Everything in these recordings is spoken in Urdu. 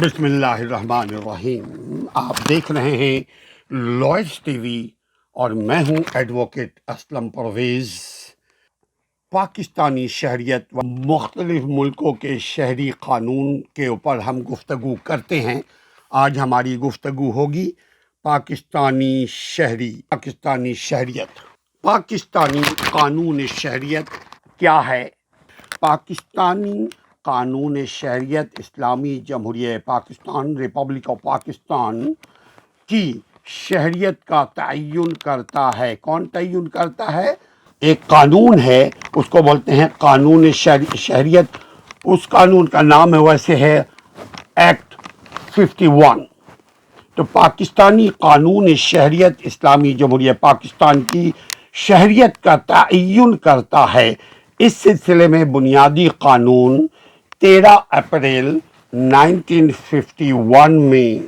بسم اللہ الرحمن الرحیم۔ آپ دیکھ رہے ہیں لوئس ٹی وی اور میں ہوں ایڈوکیٹ اسلم پرویز۔ پاکستانی شہریت و مختلف ملکوں کے شہری قانون کے اوپر ہم گفتگو کرتے ہیں۔ آج ہماری گفتگو ہوگی پاکستانی شہریت۔ پاکستانی قانون شہریت کیا ہے؟ پاکستانی قانون شہریت اسلامی جمہوریہ پاکستان ریپبلک آف پاکستان کی شہریت کا تعین کرتا ہے۔ کون تعین کرتا ہے؟ ایک قانون ہے، اس کو بولتے ہیں قانون شہریت۔ اس قانون کا نام ویسے ہے ایکٹ 51۔ تو پاکستانی قانون شہریت اسلامی جمہوریہ پاکستان کی شہریت کا تعین کرتا ہے۔ اس سلسلے میں بنیادی قانون 13 اپریل 1951 میں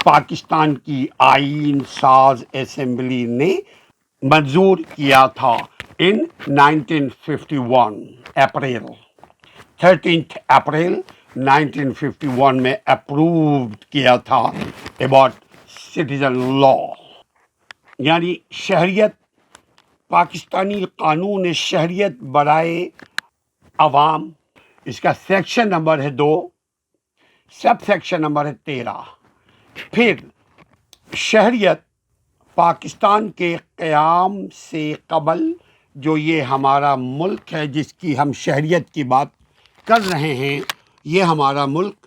پاکستان کی آئین ساز اسمبلی نے منظور کیا تھا۔ ان 1951 اپریل 13 اپریل 1951 میں اپرووڈ کیا تھا اباؤٹ سٹیزن لا، یعنی شہریت، پاکستانی قانون شہریت برائے عوام۔ اس کا سیکشن نمبر ہے 2، سب سیکشن نمبر ہے 13۔ پھر شہریت پاکستان کے قیام سے قبل جو یہ ہمارا ملک ہے جس کی ہم شہریت کی بات کر رہے ہیں، یہ ہمارا ملک،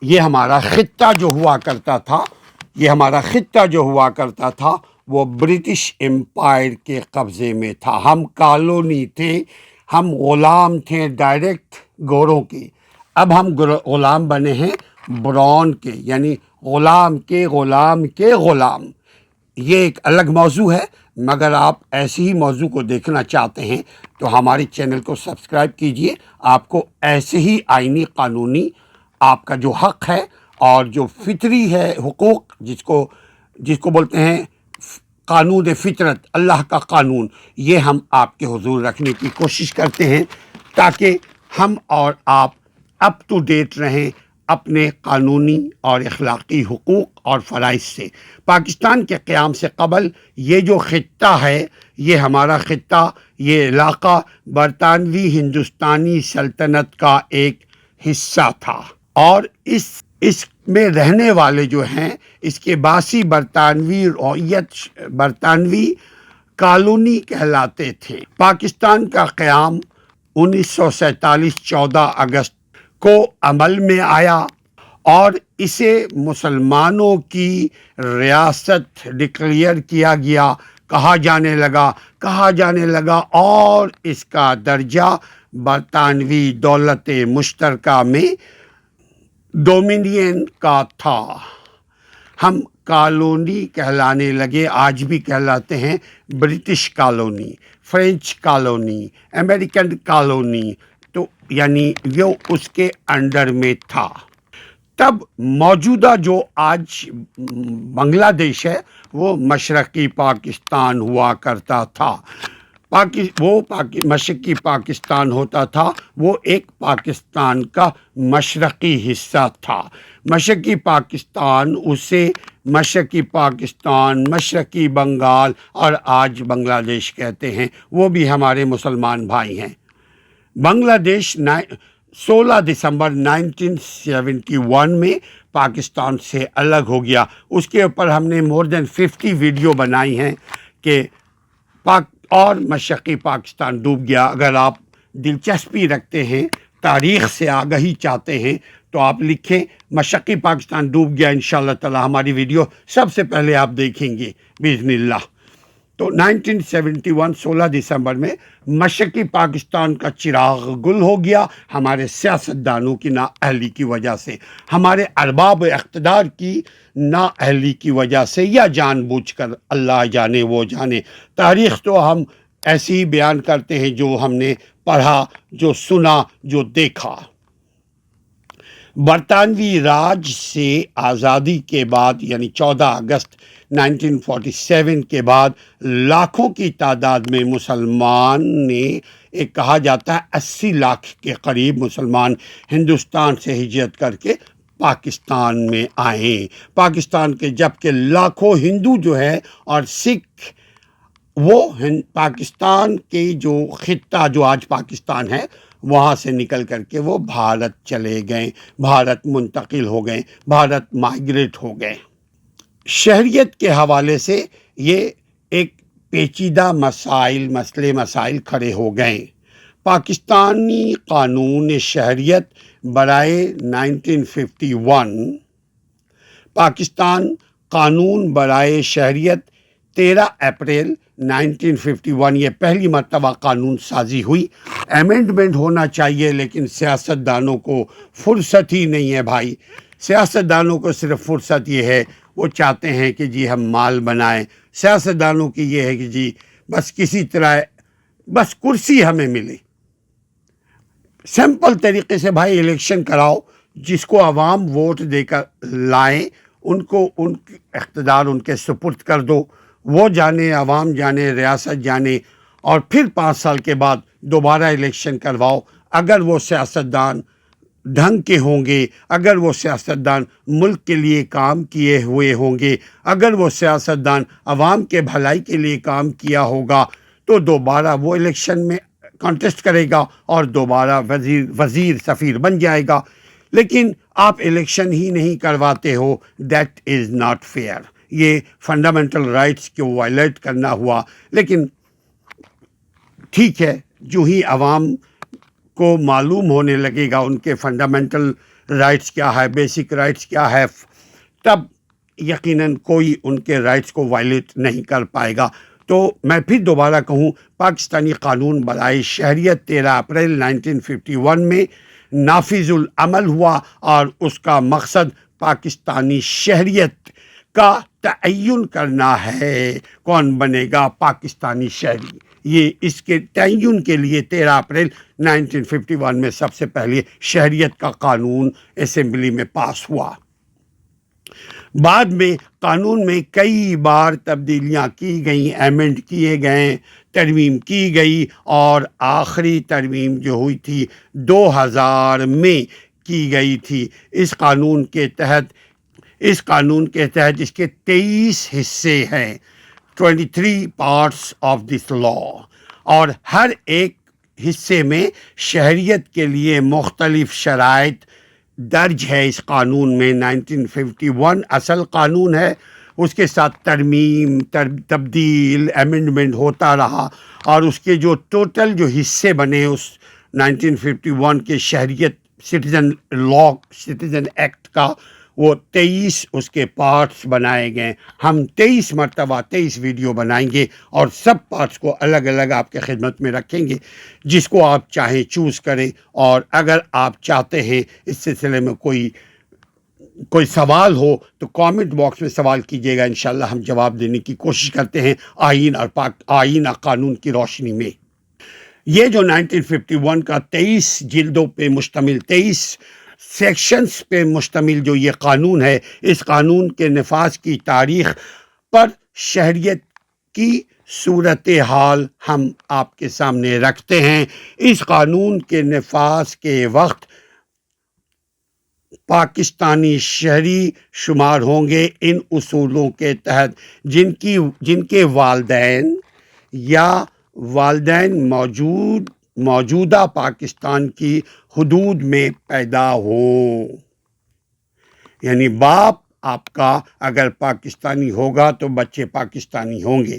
یہ ہمارا خطہ جو ہوا کرتا تھا وہ برٹش امپائر کے قبضے میں تھا۔ ہم کالونی تھے، ہم غلام تھے ڈائریکٹ گوروں کے۔ اب ہم غلام بنے ہیں براؤن کے، یعنی غلام کے غلام کے غلام۔ یہ ایک الگ موضوع ہے، مگر آپ ایسے ہی موضوع کو دیکھنا چاہتے ہیں تو ہمارے چینل کو سبسکرائب کیجئے۔ آپ کو ایسے ہی آئینی قانونی آپ کا جو حق ہے اور جو فطری ہے حقوق، جس کو بولتے ہیں قانون فطرت، اللہ کا قانون، یہ ہم آپ کے حضور رکھنے کی کوشش کرتے ہیں تاکہ ہم اور آپ اپ ٹو ڈیٹ رہیں اپنے قانونی اور اخلاقی حقوق اور فرائض سے۔ پاکستان کے قیام سے قبل یہ جو خطہ ہے، یہ ہمارا خطہ، یہ علاقہ برطانوی ہندوستانی سلطنت کا ایک حصہ تھا، اور اس میں رہنے والے جو ہیں، اس کے باسی برطانوی کالونی کہلاتے تھے۔ پاکستان کا قیام 1947 14 اگست کو عمل میں آیا اور اسے مسلمانوں کی ریاست ڈکلیئر کیا گیا، کہا جانے لگا اور اس کا درجہ برطانوی دولت مشترکہ میں ڈومینین کا تھا۔ ہم کالونی کہلانے لگے، آج بھی کہلاتے ہیں British colony, French colony, American colony, تو یعنی وہ اس کے انڈر میں تھا۔ تب موجودہ جو آج بنگلہ دیش ہے وہ مشرقی پاکستان ہوا کرتا تھا۔ مشرقی پاکستان ہوتا تھا، وہ ایک پاکستان کا مشرقی حصہ تھا۔ مشرقی پاکستان، اسے مشرقی پاکستان، مشرقی بنگال اور آج بنگلہ دیش کہتے ہیں، وہ بھی ہمارے مسلمان بھائی ہیں۔ بنگلہ دیش 16 دسمبر 1971 میں پاکستان سے الگ ہو گیا۔ اس کے اوپر ہم نے more than 50 ویڈیو بنائی ہیں کہ اور مشرقی پاکستان ڈوب گیا۔ اگر آپ دلچسپی رکھتے ہیں، تاریخ سے آگہی چاہتے ہیں، تو آپ لکھیں مشرقی پاکستان ڈوب گیا، انشاءاللہ تعالی ہماری ویڈیو سب سے پہلے آپ دیکھیں گے باذن اللہ۔ تو 1971 16 دسمبر میں مشرقی پاکستان کا چراغ گل ہو گیا، ہمارے سیاستدانوں کی نااہلی کی وجہ سے، ہمارے ارباب اقتدار کی نااہلی کی وجہ سے، یا جان بوجھ کر، اللہ جانے وہ جانے۔ تاریخ تو ہم ایسے ہی بیان کرتے ہیں جو ہم نے پڑھا، جو سنا، جو دیکھا۔ برطانوی راج سے آزادی کے بعد یعنی 14 اگست 1947 کے بعد لاکھوں کی تعداد میں مسلمان نے ایک کہا جاتا ہے 80 لاکھ کے قریب مسلمان ہندوستان سے ہجرت کر کے پاکستان میں آئے. پاکستان کے جبکہ لاکھوں ہندو جو ہے اور سکھ وہ پاکستان کے جو خطہ جو آج پاکستان ہے وہاں سے نکل کر کے وہ بھارت چلے گئے، بھارت منتقل ہو گئے، بھارت مائیگریٹ ہو گئے. شہریت کے حوالے سے یہ ایک پیچیدہ مسائل کھڑے ہو گئے. پاکستانی قانون شہریت برائے 1951 پاکستان قانون برائے شہریت 13 اپریل 1951 یہ پہلی مرتبہ قانون سازی ہوئی. امینڈمنٹ ہونا چاہیے لیکن سیاستدانوں کو فرصت ہی نہیں ہے بھائی. سیاستدانوں کو صرف فرصت یہ ہے وہ چاہتے ہیں کہ جی ہم مال بنائیں. سیاستدانوں کی یہ ہے کہ جی بس کسی طرح بس کرسی ہمیں ملے. سمپل طریقے سے بھائی الیکشن کراؤ، جس کو عوام ووٹ دے کر لائیں ان کو ان اقتدار ان کے سپرد کر دو، وہ جانے، عوام جانے، ریاست جانے، اور پھر 5 سال کے بعد دوبارہ الیکشن کرواؤ. اگر وہ سیاستدان ڈھنگ کے ہوں گے، اگر وہ سیاستدان ملک کے لیے کام کیے ہوئے ہوں گے، اگر وہ سیاستدان عوام کے بھلائی کے لیے کام کیا ہوگا تو دوبارہ وہ الیکشن میں کانٹیسٹ کرے گا اور دوبارہ وزیر سفیر بن جائے گا. لیکن آپ الیکشن ہی نہیں کرواتے ہو، دیٹ از ناٹ فیئر. یہ فنڈامنٹل رائٹس کو وائلیٹ کرنا ہوا. لیکن ٹھیک ہے، جو ہی عوام کو معلوم ہونے لگے گا ان کے فنڈامنٹل رائٹس کیا ہے، بیسک رائٹس کیا ہے، تب یقیناً کوئی ان کے رائٹس کو وائلیٹ نہیں کر پائے گا. تو میں پھر دوبارہ کہوں، پاکستانی قانون برائے شہریت 13 اپریل 1951 میں نافذ العمل ہوا اور اس کا مقصد پاکستانی شہریت کا تعین کرنا ہے. کون بنے گا پاکستانی شہری؟ یہ اس کے تعین کے لیے 13 اپریل 1951 میں سب سے پہلے شہریت کا قانون اسمبلی میں پاس ہوا. بعد میں قانون میں کئی بار تبدیلیاں کی گئیں، ایمنڈ کیے گئے، ترمیم کی گئی، اور آخری ترمیم جو ہوئی تھی 2000 میں کی گئی تھی. اس قانون کے تحت اس کے 23 حصے ہیں، 23 پارٹس آف دس لا، اور ہر ایک حصے میں شہریت کے لیے مختلف شرائط درج ہے. اس قانون میں 1951 اصل قانون ہے، اس کے ساتھ ترمیم، تبدیل، امینڈمنٹ ہوتا رہا، اور اس کے جو ٹوٹل جو حصے بنے اس 1951 کے شہریت سٹیزن ایکٹ کا، وہ 23 اس کے پارٹس بنائے گئے. ہم 23 مرتبہ 23 ویڈیو بنائیں گے اور سب پارٹس کو الگ الگ آپ کے خدمت میں رکھیں گے، جس کو آپ چاہیں چوز کریں. اور اگر آپ چاہتے ہیں اس سلسلے میں کوئی سوال ہو تو کامنٹ باکس میں سوال کیجیے گا، انشاءاللہ ہم جواب دینے کی کوشش کرتے ہیں آئین اور قانون کی روشنی میں. یہ جو 1951 کا 23 جلدوں پہ مشتمل 23 سیکشنز پہ مشتمل جو یہ قانون ہے، اس قانون کے نفاذ کی تاریخ پر شہریت کی صورتحال ہم آپ کے سامنے رکھتے ہیں. اس قانون کے نفاذ کے وقت پاکستانی شہری شمار ہوں گے ان اصولوں کے تحت جن کے والدین موجودہ پاکستان کی حدود میں پیدا ہوں. یعنی باپ آپ کا اگر پاکستانی ہوگا تو بچے پاکستانی ہوں گے.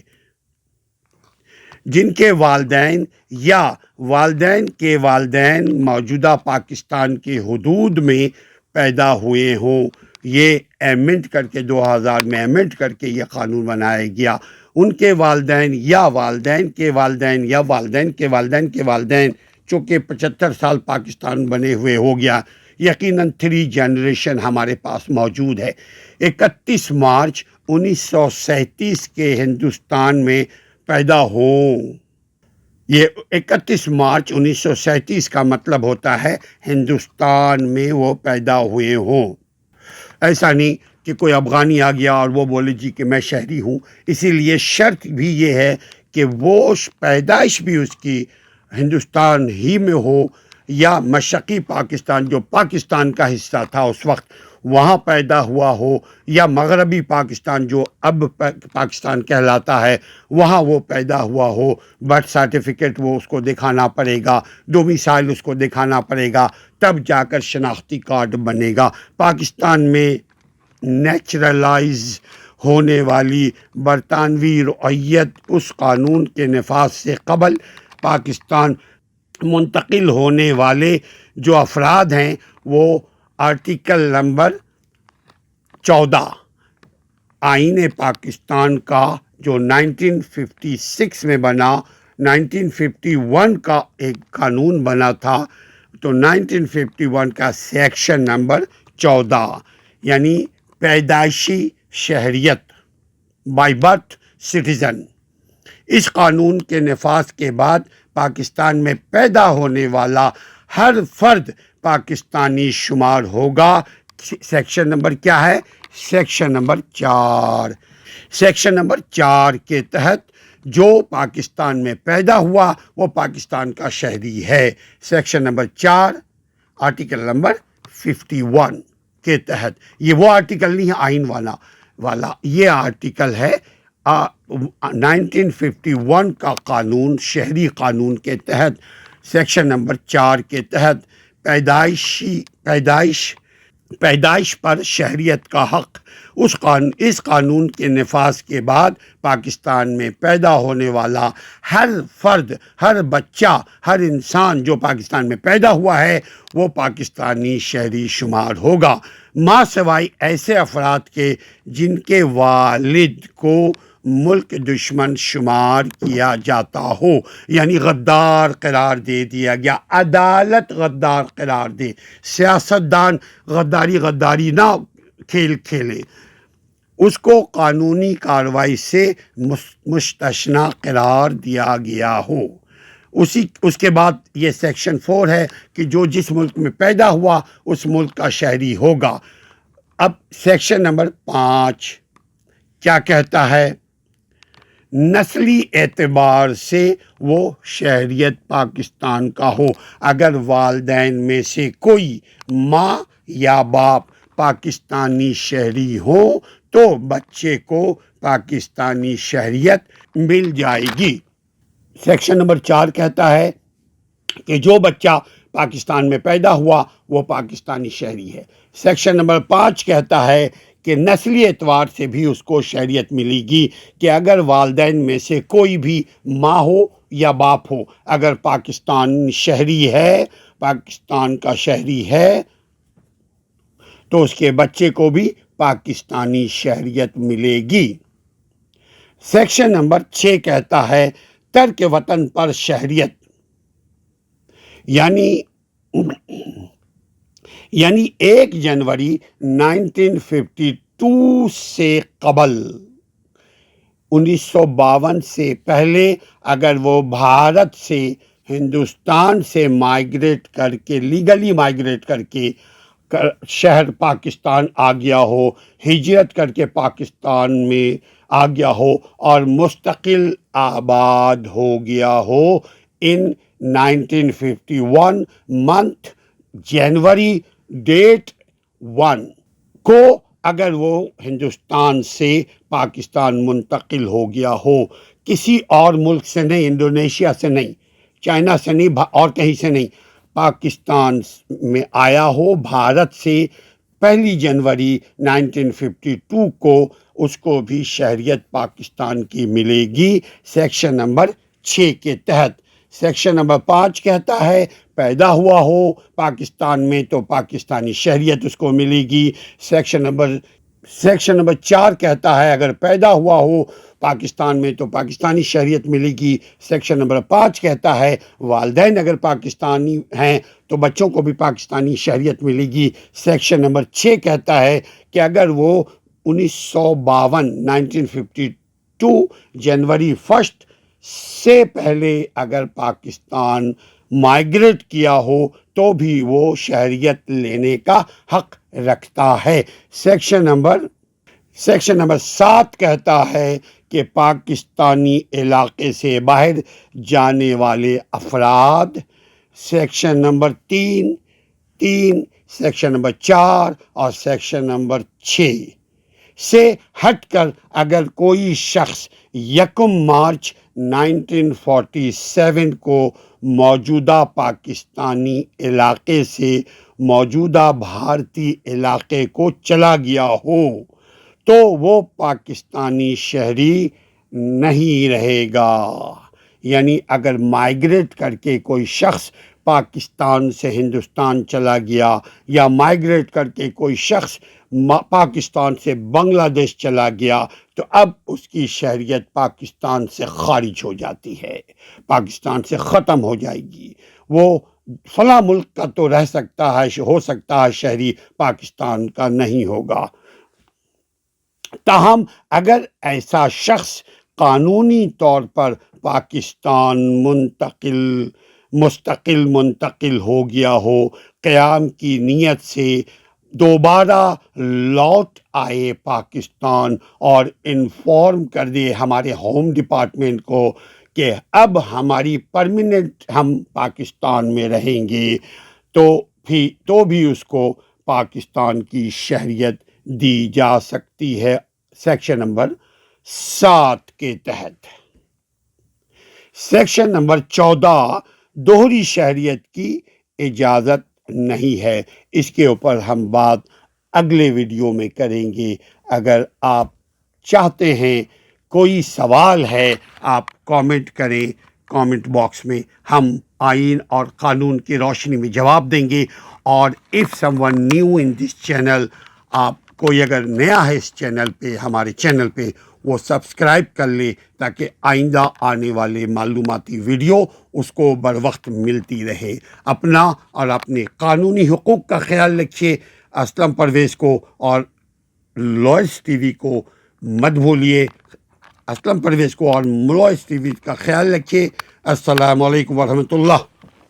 جن کے والدین یا والدین کے والدین موجودہ پاکستان کی حدود میں پیدا ہوئے ہوں، یہ ایمنڈ کر کے 2000 میں ایمنڈ کر کے یہ قانون بنایا گیا. ان کے والدین یا والدین کے والدین یا والدین کے والدین کے والدین، چونکہ 75 سال پاکستان بنے ہوئے ہو گیا، یقیناً 3 جنریشن ہمارے پاس موجود ہے. 31 مارچ 1937 کے ہندوستان میں پیدا ہوں. یہ 31 مارچ 1937 کا مطلب ہوتا ہے ہندوستان میں وہ پیدا ہوئے ہوں. ایسا نہیں کہ کوئی افغانی آ گیا اور وہ بولے جی کہ میں شہری ہوں. اسی لیے شرط بھی یہ ہے کہ وہ پیدائش بھی اس کی ہندوستان ہی میں ہو یا مشرقی پاکستان جو پاکستان کا حصہ تھا اس وقت وہاں پیدا ہوا ہو یا مغربی پاکستان جو اب پاکستان کہلاتا ہے وہاں وہ پیدا ہوا ہو. برتھ سرٹیفکیٹ وہ اس کو دکھانا پڑے گا, ڈومیسائل اس کو دکھانا پڑے گا, تب جا کر شناختی کارڈ بنے گا. پاکستان میں نیچرلائز ہونے والی برطانوی رعیت اس قانون کے نفاذ سے قبل پاکستان منتقل ہونے والے جو افراد ہیں وہ آرٹیکل نمبر 14 آئین پاکستان کا جو 1956 میں بنا, 1951 کا ایک قانون بنا تھا, تو 1951 کا سیکشن نمبر 14 یعنی پیدائشی شہریت بائی برتھ سٹیزن, اس قانون کے نفاذ کے بعد پاکستان میں پیدا ہونے والا ہر فرد پاکستانی شمار ہوگا. سیکشن نمبر کیا ہے؟ Section number 4. سیکشن نمبر 4 کے تحت جو پاکستان میں پیدا ہوا وہ پاکستان کا شہری ہے. سیکشن نمبر 4 آرٹیکل نمبر 51 کے تحت, یہ وہ آرٹیکل نہیں ہے آئین والا, یہ آرٹیکل ہے 1951 کا قانون, شہری قانون کے تحت سیکشن نمبر 4 کے تحت پیدائش پر شہریت کا حق. اس قانون کے نفاذ کے بعد پاکستان میں پیدا ہونے والا ہر فرد, ہر بچہ, ہر انسان جو پاکستان میں پیدا ہوا ہے وہ پاکستانی شہری شمار ہوگا, ماں سوائے ایسے افراد کے جن کے والد کو ملک دشمن شمار کیا جاتا ہو, یعنی غدار قرار دے دیا گیا. عدالت غدار قرار دے, سیاستدان غداری نہ کھیل کھیلے, اس کو قانونی کارروائی سے مستثنی قرار دیا گیا ہو. اس کے بعد یہ سیکشن 4 ہے کہ جو جس ملک میں پیدا ہوا اس ملک کا شہری ہوگا. اب سیکشن نمبر 5 کیا کہتا ہے؟ نسلی اعتبار سے وہ شہریت پاکستان کا ہو. اگر والدین میں سے کوئی ماں یا باپ پاکستانی شہری ہو تو بچے کو پاکستانی شہریت مل جائے گی. سیکشن نمبر 4 کہتا ہے کہ جو بچہ پاکستان میں پیدا ہوا وہ پاکستانی شہری ہے. سیکشن نمبر 5 کہتا ہے کہ نسلی اعتبار سے بھی اس کو شہریت ملے گی کہ اگر والدین میں سے کوئی بھی ماں ہو یا باپ ہو اگر پاکستان شہری ہے, پاکستان کا شہری ہے, تو اس کے بچے کو بھی پاکستانی شہریت ملے گی. سیکشن نمبر 6 کہتا ہے ترک وطن پر شہریت, یعنی 1 جنوری 1952 سے قبل 1952 سے پہلے اگر وہ بھارت سے ہندوستان سے مائیگریٹ کر کے لیگلی مائیگریٹ کر کے شہر پاکستان آ گیا ہو, ہجرت کر کے پاکستان میں آ گیا ہو اور مستقل آباد ہو گیا ہو ان 1951 منتھ جنوری ڈیٹ 1 کو, اگر وہ ہندوستان سے پاکستان منتقل ہو گیا ہو, کسی اور ملک سے نہیں, انڈونیشیا سے نہیں, چائنا سے نہیں, اور کہیں سے نہیں, پاکستان میں آیا ہو بھارت سے 1 جنوری 1952 کو, اس کو بھی شہریت پاکستان کی ملے گی سیکشن نمبر 6 کے تحت. سیکشن نمبر 5 کہتا ہے پیدا ہوا ہو پاکستان میں تو پاکستانی شہریت اس کو ملے گی. سیکشن نمبر 4 کہتا ہے اگر پیدا ہوا ہو پاکستان میں تو پاکستانی شہریت ملے گی. سیکشن نمبر 5 کہتا ہے والدین اگر پاکستانی ہیں تو بچوں کو بھی پاکستانی شہریت ملے گی. سیکشن نمبر 6 کہتا ہے کہ اگر وہ 1952 جنوری 1 سے پہلے اگر پاکستان مائگریٹ کیا ہو تو بھی وہ شہریت لینے کا حق رکھتا ہے۔ سیکشن نمبر 7 کہتا ہے کہ پاکستانی علاقے سے باہر جانے والے افراد سیکشن نمبر 3 سیکشن نمبر 4 اور سیکشن نمبر 6 سے ہٹ کر اگر کوئی شخص 1 مارچ 1947 کو موجودہ پاکستانی علاقے سے موجودہ بھارتی علاقے کو چلا گیا ہو تو وہ پاکستانی شہری نہیں رہے گا۔ یعنی اگر مائگریٹ کر کے کوئی شخص پاکستان سے ہندوستان چلا گیا یا مائگریٹ کر کے کوئی شخص پاکستان سے بنگلہ دیش چلا گیا تو اب اس کی شہریت پاکستان سے خارج ہو جاتی ہے، پاکستان سے ختم ہو جائے گی۔ وہ فلاں ملک کا تو رہ سکتا ہے، ہو سکتا ہے شہری، پاکستان کا نہیں ہوگا۔ تاہم اگر ایسا شخص قانونی طور پر پاکستان مستقل منتقل ہو گیا ہو، قیام کی نیت سے دوبارہ لوٹ آئے پاکستان اور انفارم کر دے ہمارے ہوم ڈپارٹمنٹ کو کہ اب ہماری پرماننٹ ہم پاکستان میں رہیں گے، تو بھی اس کو پاکستان کی شہریت دی جا سکتی ہے۔ سیکشن نمبر 7 کے تحت سیکشن نمبر 14 دوہری شہریت کی اجازت نہیں ہے۔ اس کے اوپر ہم بات اگلے ویڈیو میں کریں گے۔ اگر آپ چاہتے ہیں، کوئی سوال ہے، آپ کامنٹ کریں کامنٹ باکس میں، ہم آئین اور قانون کی روشنی میں جواب دیں گے۔ اور if someone new in this channel، آپ کوئی اگر نیا ہے اس چینل پہ، ہمارے چینل پہ، وہ سبسکرائب کر لے تاکہ آئندہ آنے والے معلوماتی ویڈیو اس کو بر وقت ملتی رہے۔ اپنا اور اپنے قانونی حقوق کا خیال رکھیے۔ اسلم پرویز کو اور لوئس ٹی وی کو مت بھولیے۔ اسلم پرویز کو اور لوئس ٹی وی کا خیال رکھیے۔ السلام علیکم ورحمۃ اللہ۔